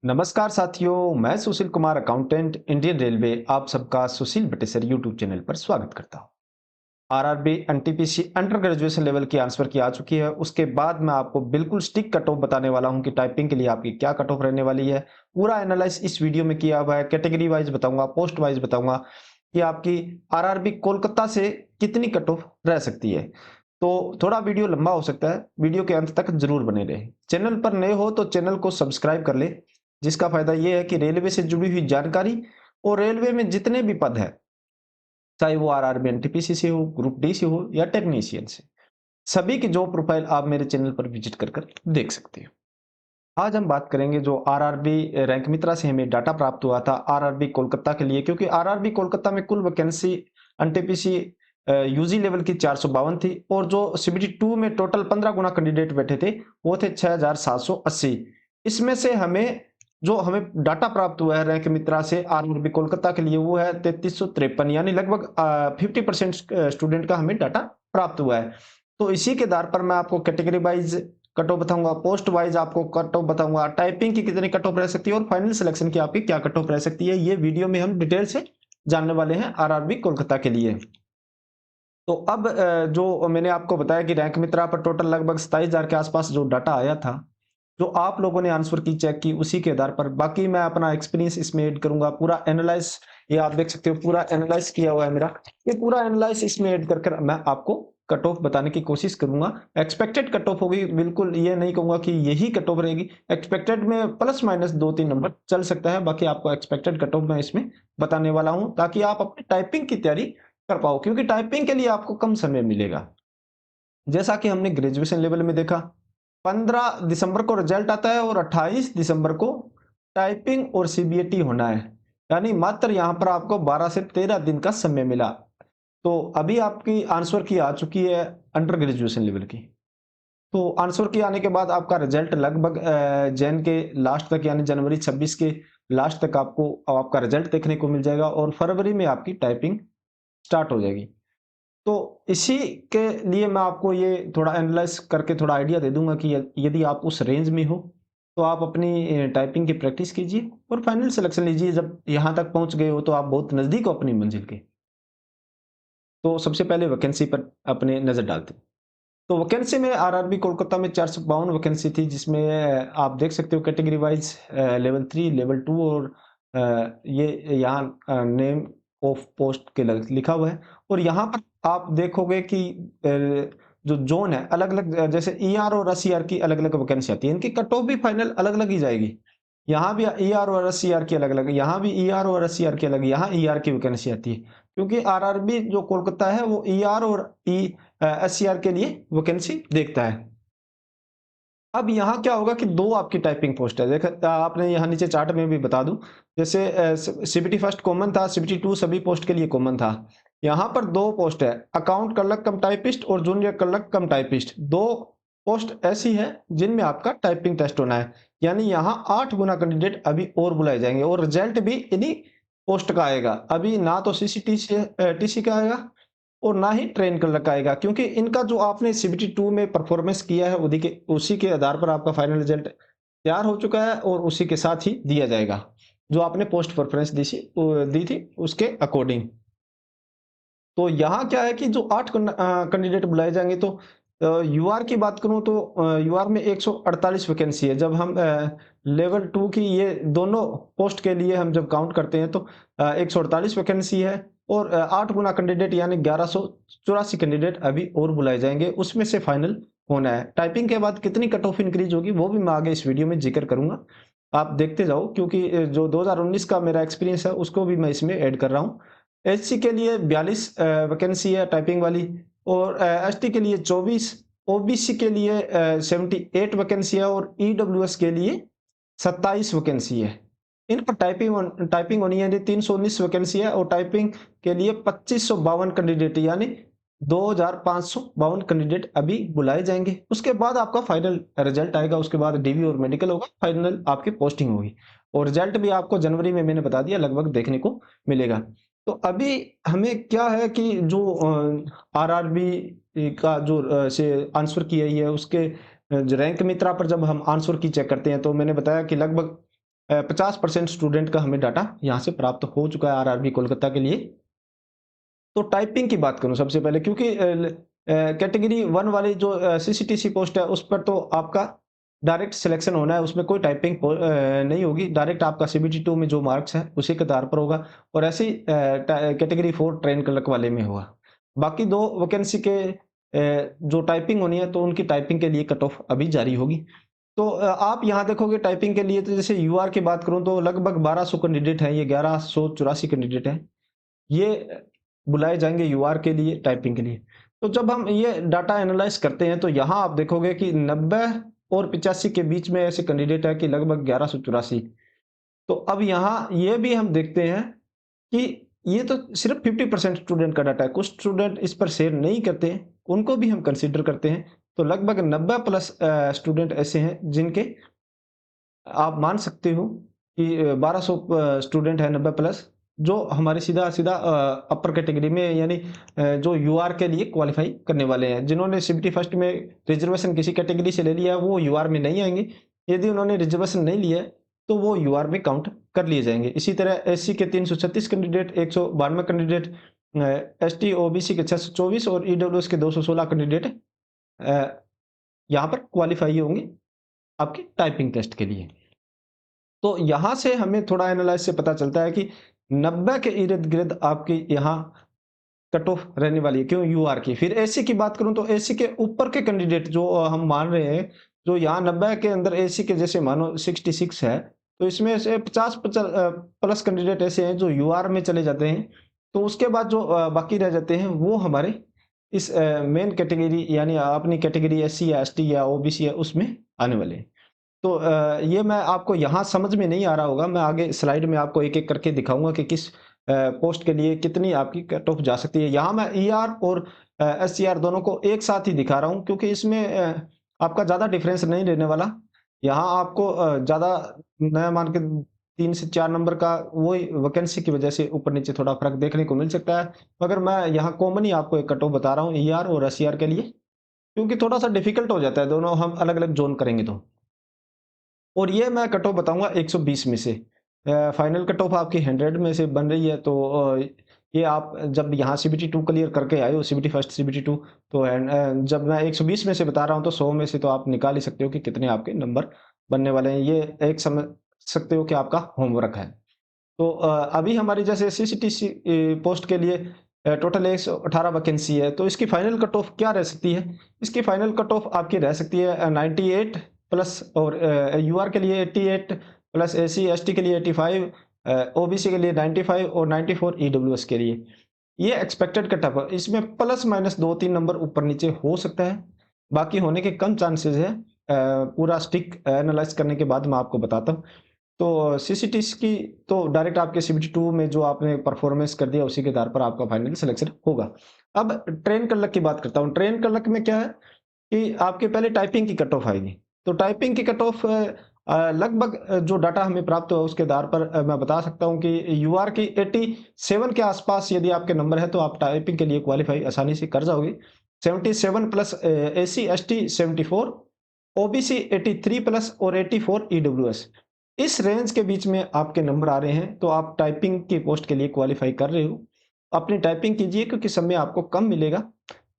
नमस्कार साथियों, मैं Sushil Kumar accountant Indian railway आप सबका सुशील बटेसर यूट्यूब चैनल पर स्वागत करता हूं। RRB NTPC under graduation level की आंसर की आ चुकी है। उसके बाद मैं आपको बिल्कुल स्टिक कट ऑफ बताने वाला हूं कि टाइपिंग के लिए आपकी क्या कट ऑफ रहने वाली है। पूरा एनालाइज इस वीडियो में किया हुआ है। कैटेगरी वाइज बताऊंगा, पोस्ट वाइज बताऊंगा कि आपकी आरआरबी कोलकाता से कितनी कट ऑफ रह सकती है। तो थोड़ा वीडियो लंबा हो सकता है, वीडियो के अंत तक जरूर बने रहे। चैनल पर नए हो तो चैनल को सब्सक्राइब कर ले, जिसका फायदा यह है कि रेलवे से जुड़ी हुई जानकारी और रेलवे में जितने भी पद है, चाहे वो आरआरबी एनटीपीसी से हो, ग्रुप डी से हो या टेक्नीशियन से, सभी की जॉब प्रोफाइल आप मेरे चैनल पर विजिट कर देख सकते हो। आज हम बात करेंगे जो आरआरबी रैंक मित्रा से हमें डाटा प्राप्त हुआ था आरआरबी कोलकाता के लिए, क्योंकि आरआरबी कोलकाता में कुल वैकेंसी एनटीपीसी यूजी लेवल की 452 थी और जो सीबीटी 2 में टोटल 15 गुना कैंडिडेट बैठे थे वो थे 6780। इसमें से हमें डाटा प्राप्त हुआ है रैंक मित्रा से आरआरबी कोलकाता के लिए वो है 3353, यानी लगभग 50% स्टूडेंट का हमें डाटा प्राप्त हुआ है। तो इसी के आधार पर मैं आपको कैटेगरी वाइज कट ऑफ बताऊंगा, पोस्ट वाइज आपको कट ऑफ बताऊंगा, टाइपिंग की कितनी कट ऑफ रह सकती है और फाइनल सिलेक्शन की आपकी क्या कट ऑफ रह सकती है। ये वीडियो में हम डिटेल से जानने वाले हैं आरआरबी कोलकाता के लिए। तो अब जो मैंने आपको बताया कि रैंक मित्रा पर टोटल लगभग 27,000 के आसपास जो डाटा आया था, जो आप लोगों ने आंसर की चेक की, उसी के आधार पर बाकी मैं अपना एक्सपीरियंस इसमें ऐड करूंगा। पूरा एनालाइज, ये आप देख सकते हो पूरा एनालाइज किया हुआ है मेरा। ये पूरा एनालाइज इसमें ऐड कर मैं आपको कट ऑफ बताने की कोशिश करूंगा। एक्सपेक्टेड कट ऑफ होगी, बिल्कुल ये नहीं कहूंगा कि यही कट ऑफ रहेगी। एक्सपेक्टेड में प्लस माइनस 2-3 नंबर चल सकता है, बाकी आपको एक्सपेक्टेड कट ऑफ मैं इसमें बताने वाला हूं ताकि आप अपनी टाइपिंग की तैयारी कर पाओ, क्योंकि टाइपिंग के लिए आपको कम समय मिलेगा। जैसा कि हमने ग्रेजुएशन लेवल में देखा, 15 दिसंबर को रिजल्ट आता है और 28 दिसंबर को टाइपिंग और सीबीएटी होना है, यानी मात्र यहां पर आपको 12 से 13 दिन का समय मिला। तो अभी आपकी आंसर की आ चुकी है अंडर ग्रेजुएशन लेवल की। तो आंसर की आने के बाद आपका रिजल्ट लगभग जैन के लास्ट तक, यानी जनवरी 26 के लास्ट तक आपको आपका रिजल्ट देखने को मिल जाएगा और फरवरी में आपकी टाइपिंग स्टार्ट हो जाएगी। तो इसी के लिए मैं आपको ये थोड़ा एनालाइज करके थोड़ा आइडिया दे दूंगा कि यदि आप उस रेंज में हो तो आप अपनी टाइपिंग की प्रैक्टिस कीजिए और फाइनल सिलेक्शन लीजिए। जब यहाँ तक पहुँच गए हो तो आप बहुत नज़दीक हो अपनी मंजिल के। तो सबसे पहले वैकेंसी पर अपने नज़र डालते हैं। तो वैकेंसी में आरआरबी कोलकाता में 452 वैकेंसी थी, जिसमें आप देख सकते हो कैटेगरी वाइज लेवल 3, लेवल 2 और ये यहाँ नेम ऑफ पोस्ट के लिखा हुआ है। और यहाँ पर आप देखोगे कि जो जोन है अलग अलग, जैसे ईआर और एसईआर की अलग अलग वैकेंसी आती है, इनकी कट ऑफ भी फाइनल अलग अलग ही जाएगी। यहाँ भी ईआर और एसईआर की अलग अलग, यहाँ भी ईआर और एसईआर की अलग, यहाँ ईआर की वैकेंसी आती है, क्योंकि आरआरबी जो कोलकाता है वो ईआर और एससीआर के लिए वैकेंसी देखता है। अब यहाँ क्या होगा कि दो आपकी टाइपिंग पोस्ट है। देख आपने यहाँ नीचे चार्ट में भी बता दूं, जैसे सीबीटी फर्स्ट कॉमन था, सीबीटी 2 सभी पोस्ट के लिए कॉमन था। यहाँ पर दो पोस्ट है, अकाउंट क्लर्क कम टाइपिस्ट और जूनियर क्लर्क कम टाइपिस्ट। दो पोस्ट ऐसी है जिनमें आपका टाइपिंग टेस्ट होना है, यानी यहाँ 8 गुना कैंडिडेट अभी और बुलाए जाएंगे और रिजल्ट भी इन्हीं पोस्ट का आएगा। अभी ना तो सीसीटी से टीसी का आएगा और ना ही ट्रेन कर लगाएगा, क्योंकि इनका जो आपने सीबीटी 2 में परफॉर्मेंस किया है उसी के आधार पर आपका फाइनल रिजल्ट तैयार हो चुका है और उसी के साथ ही दिया जाएगा, जो आपने पोस्ट परफॉर्मेंस दी थी उसके अकॉर्डिंग। तो यहाँ क्या है कि जो 8 कैंडिडेट बुलाए जाएंगे, तो यूआर की बात करूं तो यूआर में 148 वैकेंसी है। जब हम लेवल 2 की ये दोनों पोस्ट के लिए हम जब काउंट करते हैं तो 148 वैकेंसी है और 8 गुना कैंडिडेट यानी 1184 कैंडिडेट अभी और बुलाए जाएंगे, उसमें से फाइनल होना है। टाइपिंग के बाद कितनी कट ऑफ इंक्रीज होगी वो भी मैं आगे इस वीडियो में जिक्र करूंगा, आप देखते जाओ, क्योंकि जो 2019 का मेरा एक्सपीरियंस है उसको भी मैं इसमें ऐड कर रहा हूँ। एचसी के लिए 42 वैकेंसी है टाइपिंग वाली और एसटी के लिए 24, ओबीसी के लिए 78 वैकेंसी है और ईडब्ल्यूएस के लिए 27 वैकेंसी है। इन पर टाइपिंग होनी है, 319 वैकेंसी है और टाइपिंग के लिए 2552 कैंडिडेट, यानी 2552 कैंडिडेट अभी बुलाए जाएंगे। उसके बाद आपका फाइनल रिजल्ट आएगा, उसके बाद डीवी और मेडिकल होगा, फाइनल आपकी पोस्टिंग होगी और रिजल्ट भी आपको जनवरी में मैंने बता दिया लगभग देखने को मिलेगा। तो अभी हमें क्या है कि जो आरआरबी का जो से आंसर की है उसके जो रैंक मित्रा पर जब हम आंसर की चेक करते हैं तो मैंने बताया कि लगभग 50% स्टूडेंट का हमें डाटा यहाँ से प्राप्त हो चुका है आरआरबी कोलकाता के लिए। तो टाइपिंग की बात करूँ सबसे पहले, क्योंकि कैटेगरी 1 वाली जो सीसीटीसी पोस्ट है उस पर तो आपका डायरेक्ट सिलेक्शन होना है, उसमें कोई टाइपिंग नहीं होगी, डायरेक्ट आपका सीबीटी 2 में जो मार्क्स है उसी के आधार पर होगा, और ऐसे ही कैटेगरी 4 ट्रेन क्लर्क वाले में होगा। बाकी 2 वैकेंसी के जो टाइपिंग होनी है तो उनकी टाइपिंग के लिए कट ऑफ अभी जारी होगी। तो आप यहाँ देखोगे टाइपिंग के लिए, तो जैसे यूआर की बात करूँ तो लगभग 1200 कैंडिडेट हैं, ये 1184 कैंडिडेट हैं। ये बुलाए जाएँगे यूआर के लिए, टाइपिंग के लिए। तो जब हम ये डाटा एनालाइज़ करते हैं तो यहाँ आप देखोगे कि 90 और 85 के बीच में ऐसे कैंडिडेट हैं कि लगभग 1184। तो अब यहाँ ये भी हम देखते हैं कि ये तो सिर्फ 50% स्टूडेंट का डाटा है, कुछ स्टूडेंट इस पर शेयर नहीं करते हैं, उनको भी हम कंसीडर करते हैं। तो लगभग 90 प्लस स्टूडेंट ऐसे हैं जिनके आप मान सकते हो कि 1200 स्टूडेंट है 90 प्लस, जो हमारे सीधा-सीधा अपर कैटेगरी में, यानी जो यूआर के लिए क्वालीफाई करने वाले हैं। जिन्होंने सीबीटी फर्स्ट में रिजर्वेशन किसी कैटेगरी से ले लिया है, वो यूआर में नहीं आएँगे। यदि उन्होंने रिजर्वेशन नहीं लिया है, तो वो यूआर में काउंट कर लिए जाएँगे। इसी तरह एससी के 336 कैंडिडेट, 192 कैंडिडेट, एसटी, ओबीसी के 624 और ईडब्ल्यूएस के 216 कैंडिडेट अ, यहाँ पर क्वालीफाई होंगे आपके टाइपिंग टेस्ट के लिए। तो यहाँ से हमें थोड़ा एनालाइज़ से पता चलता है कि 90 के इर्द-गिर्द आपकी यहाँ कट ऑफ रहने वाली है। क्यों? यूआर की। फिर एससी की बात करूँ तो एससी के ऊपर के कैंडिडेट जो हम मान रहे हैं, जो यहाँ 90 के अंदर एससी के जैसे मानो 66 है, तो इसमें से 50 प्लस कैंडिडेट ऐसे हैं जो यूआर में चले जाते हैं। तो उसके बाद जो बाकी रह जाते हैं वो हमारे इस मेन कैटेगरी, यानी अपनी कैटेगरी एससी या एसटी या ओबीसी है उसमें आने वाले हैं। तो ये मैं आपको यहाँ समझ में नहीं आ रहा होगा, मैं आगे स्लाइड में आपको एक-एक करके दिखाऊँगा कि किस पोस्ट के लिए कितनी आपकी कट ऑफ जा सकती है। यहाँ मैं ईआर और एससीआर दोनों को एक साथ ही दिखा रहा हूँ, क्योंकि इसमें आपका ज़्यादा डिफरेंस नहीं रहने वाला। यहाँ आपको ज़्यादा मैं मान के 3 से 4 नंबर का वही वैकेंसी की वजह से ऊपर-नीचे थोड़ा फ़र्क देखने को मिल सकता है। मगर मैं यहाँ कॉमन ही आपको एक कट ऑफ बता रहा हूँ ईआर और एससीआर के लिए, क्योंकि थोड़ा-सा डिफ़िकल्ट हो जाता है दोनों हम अलग-अलग ज़ोन करेंगे तो। और ये मैं कट ऑफ बताऊँगा 120 में से। फाइनल कट ऑफ आपकी 100 में से बन रही है, तो ये आप जब यहाँ सीबीटी 2 क्लियर करके आए हो, सीबीटी फर्स्ट, सीबीटी 2, तो जब मैं 120 में से बता रहा हूँ तो 100 में से तो आप निकाल ही सकते हो कि कितने आपके नंबर बनने वाले हैं। ये एक समझ सकते हो कि आपका होमवर्क है। तो अभी हमारी जैसे सीसीटीसी पोस्ट के लिए टोटल 118 वैकेंसी है, तो इसकी फाइनल कट ऑफ क्या रह सकती है? इसकी फाइनल कट ऑफ आपकी रह सकती है 98 प्लस, और यूआर के लिए 88 प्लस, एससी एसटी के लिए 85, ओबीसी के लिए 95 और 94 ईडब्ल्यूएस के लिए। ये एक्सपेक्टेड कट ऑफ है। इसमें प्लस माइनस 2-3 नंबर ऊपर नीचे हो सकता है, बाकी होने के कम चांसेस है। पूरा स्टिक एनालाइज़ करने के बाद मैं आपको बताता हूँ। तो सीसीटीस की तो डायरेक्ट आपके सीबीटी 2 में जो आपने परफॉर्मेंस कर दिया उसी के आधार पर आपका फाइनल सिलेक्शन होगा। अब ट्रेन क्लर्क की बात करता हूँ। ट्रेन क्लर्क में क्या है कि आपके पहले टाइपिंग की कट ऑफ आएगी। तो टाइपिंग की कट ऑफ लगभग जो डाटा हमें प्राप्त हुआ उसके आधार पर मैं बता सकता हूँ कि यूआर की 87 के आसपास यदि आपके नंबर है तो आप टाइपिंग के लिए क्वालीफाई आसानी से कर जाओगे। 77 plus SC ST 74, OBC 83 plus और 84 ईडब्ल्यूएस। इस रेंज के बीच में आपके नंबर आ रहे हैं, तो आप टाइपिंग की पोस्ट के लिए क्वालीफाई कर रहे हो। अपनी टाइपिंग कीजिए, क्योंकि समय आपको कम मिलेगा।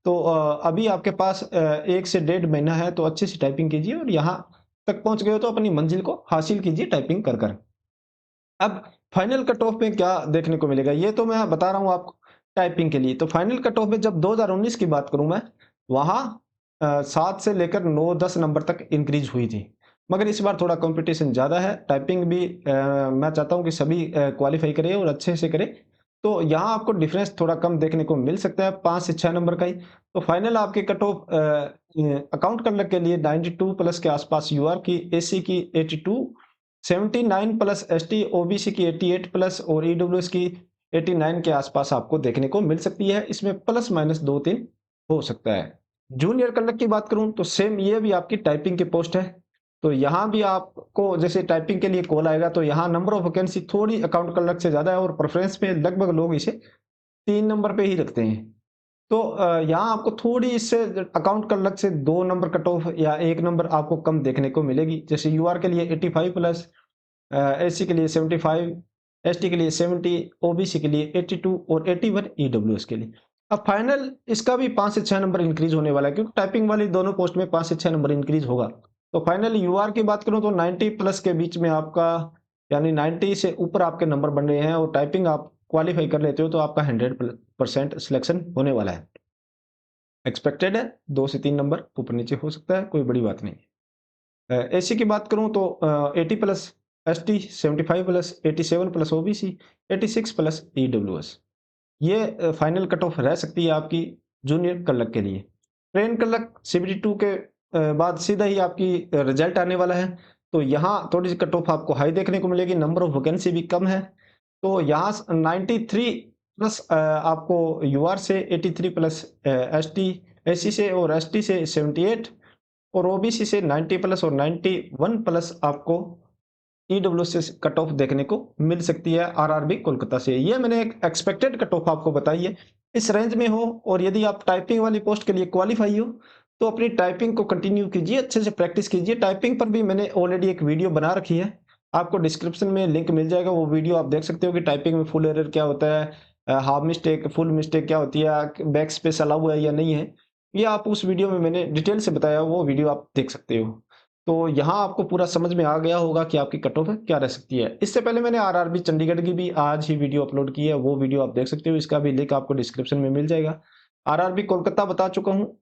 तो अभी आपके पास 1 से डेढ़ महीना है, तो अच्छे से टाइपिंग कीजिए और यहाँ तक पहुँच गए हो तो अपनी मंजिल को हासिल कीजिए टाइपिंग कर कर। अब फाइनल कट ऑफ में क्या देखने को मिलेगा, ये तो मैं बता रहा हूँ आपको टाइपिंग के लिए। तो फाइनल कट ऑफ में जब 2019 की बात करूँ मैं, वहाँ 7 से लेकर 9-10 नंबर तक इंक्रीज़ हुई थी। मगर इस बार थोड़ा कॉम्पिटिशन ज़्यादा है, टाइपिंग भी मैं चाहता हूँ कि सभी क्वालीफाई करें और अच्छे से करें। तो यहाँ आपको डिफरेंस थोड़ा कम देखने को मिल सकता है, 5 से 6 नंबर का ही। तो फाइनल आपकी कट ऑफ अकाउंट करने के लिए 92 प्लस के आसपास यूआर की, एससी की 82, 79 प्लस एसटी, ओबीसी की 88 प्लस और ईडब्ल्यूएस की 89 के आसपास आपको देखने को मिल सकती है। इसमें प्लस माइनस 2-3 हो सकता है। जूनियर क्लर्क की बात करूँ तो सेम ये भी आपकी टाइपिंग की पोस्ट है। तो यहाँ भी आपको जैसे टाइपिंग के लिए कॉल आएगा, तो यहाँ नंबर ऑफ वैकेंसी थोड़ी अकाउंट क्लर्क से ज़्यादा है और प्रेफ़रेंस में लगभग लोग इसे 3 नंबर पे ही रखते हैं। तो यहाँ आपको थोड़ी इससे अकाउंट क्लर्क से 2 नंबर कट ऑफ या 1 नंबर आपको कम देखने को मिलेगी। जैसे यूआर के लिए 85 प्लस, एससी के लिए 75, एसटी के लिए 70, ओबीसी के लिए 82 और 81 ईडब्ल्यूएस के लिए। अब फाइनल इसका भी 5 से 6 नंबर इंक्रीज होने वाला है, क्योंकि टाइपिंग वाली दोनों पोस्ट में 5 से 6 नंबर इंक्रीज होगा। तो फाइनल यूआर की बात करूं तो 90 प्लस के बीच में आपका, यानी 90 से ऊपर आपके नंबर बन रहे हैं और टाइपिंग आप क्वालिफाई कर लेते हो तो आपका 100% सिलेक्शन होने वाला है। एक्सपेक्टेड है 2 से 3 नंबर ऊपर नीचे हो सकता है, कोई बड़ी बात नहीं है। एससी की बात करूं तो 80 plus ST, 75 plus, 87 plus OBC, 86 plus EWS, ये फाइनल कट ऑफ रह सकती है आपकी जूनियर क्लर्क के लिए। ट्रेन क्लर्क CBT2 के बाद सीधा ही आपकी रिजल्ट आने वाला है, तो यहाँ थोड़ी सी कट ऑफ आपको हाई देखने को मिलेगी, नंबर ऑफ वैकेंसी भी कम है। तो यहाँ 93 प्लस आपको यूआर से, 83 प्लस एसटी, एससी से और एसटी से 78 और ओबीसी से 90 प्लस और 91 प्लस आपको ईडब्ल्यू से कट ऑफ देखने को मिल सकती है आरआरबी कोलकाता से। ये मैंने एक एक्सपेक्टेड कट ऑफ आपको बताई है, इस रेंज में हो और यदि आप टाइपिंग वाली पोस्ट के लिए क्वालिफाई हो तो अपनी टाइपिंग को कंटिन्यू कीजिए, अच्छे से प्रैक्टिस कीजिए। टाइपिंग पर भी मैंने ऑलरेडी एक वीडियो बना रखी है, आपको डिस्क्रिप्शन में लिंक मिल जाएगा, वो वीडियो आप देख सकते हो कि टाइपिंग में फुल एरर क्या होता है, हाफ मिस्टेक, फुल मिस्टेक क्या होती है, बैक स्पेस अलाउ है या नहीं है, ये आप उस वीडियो में मैंने डिटेल से बताया, वो वीडियो आप देख सकते हो। तो यहाँ आपको पूरा समझ में आ गया होगा कि आपकी कट ऑफ क्या रह सकती है। इससे पहले मैंने आरआरबी चंडीगढ़ की भी आज ही वीडियो अपलोड की है, वो वीडियो आप देख सकते हो, इसका भी लिंक आपको डिस्क्रिप्शन में मिल जाएगा। आरआरबी कोलकाता बता चुका हूँ।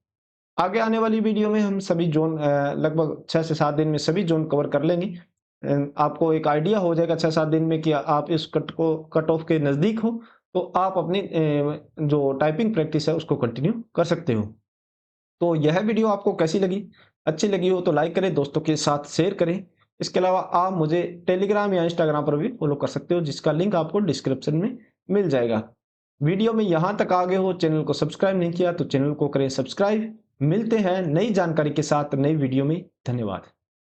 आगे आने वाली वीडियो में हम सभी जोन लगभग 6 से 7 दिन में सभी जोन कवर कर लेंगे। आपको एक आइडिया हो जाएगा 6-7 दिन में कि आप इस कट ऑफ के नज़दीक हो, तो आप अपनी जो टाइपिंग प्रैक्टिस है उसको कंटिन्यू कर सकते हो। तो यह वीडियो आपको कैसी लगी? अच्छी लगी हो तो लाइक करें, दोस्तों के साथ शेयर करें। इसके अलावा आप मुझे टेलीग्राम या इंस्टाग्राम पर भी फॉलो कर सकते हो, जिसका लिंक आपको डिस्क्रिप्शन में मिल जाएगा। वीडियो में यहाँ तक आ गए हो, चैनल को सब्सक्राइब नहीं किया तो चैनल को करें सब्सक्राइब। मिलते हैं नई जानकारी के साथ नई वीडियो में। धन्यवाद।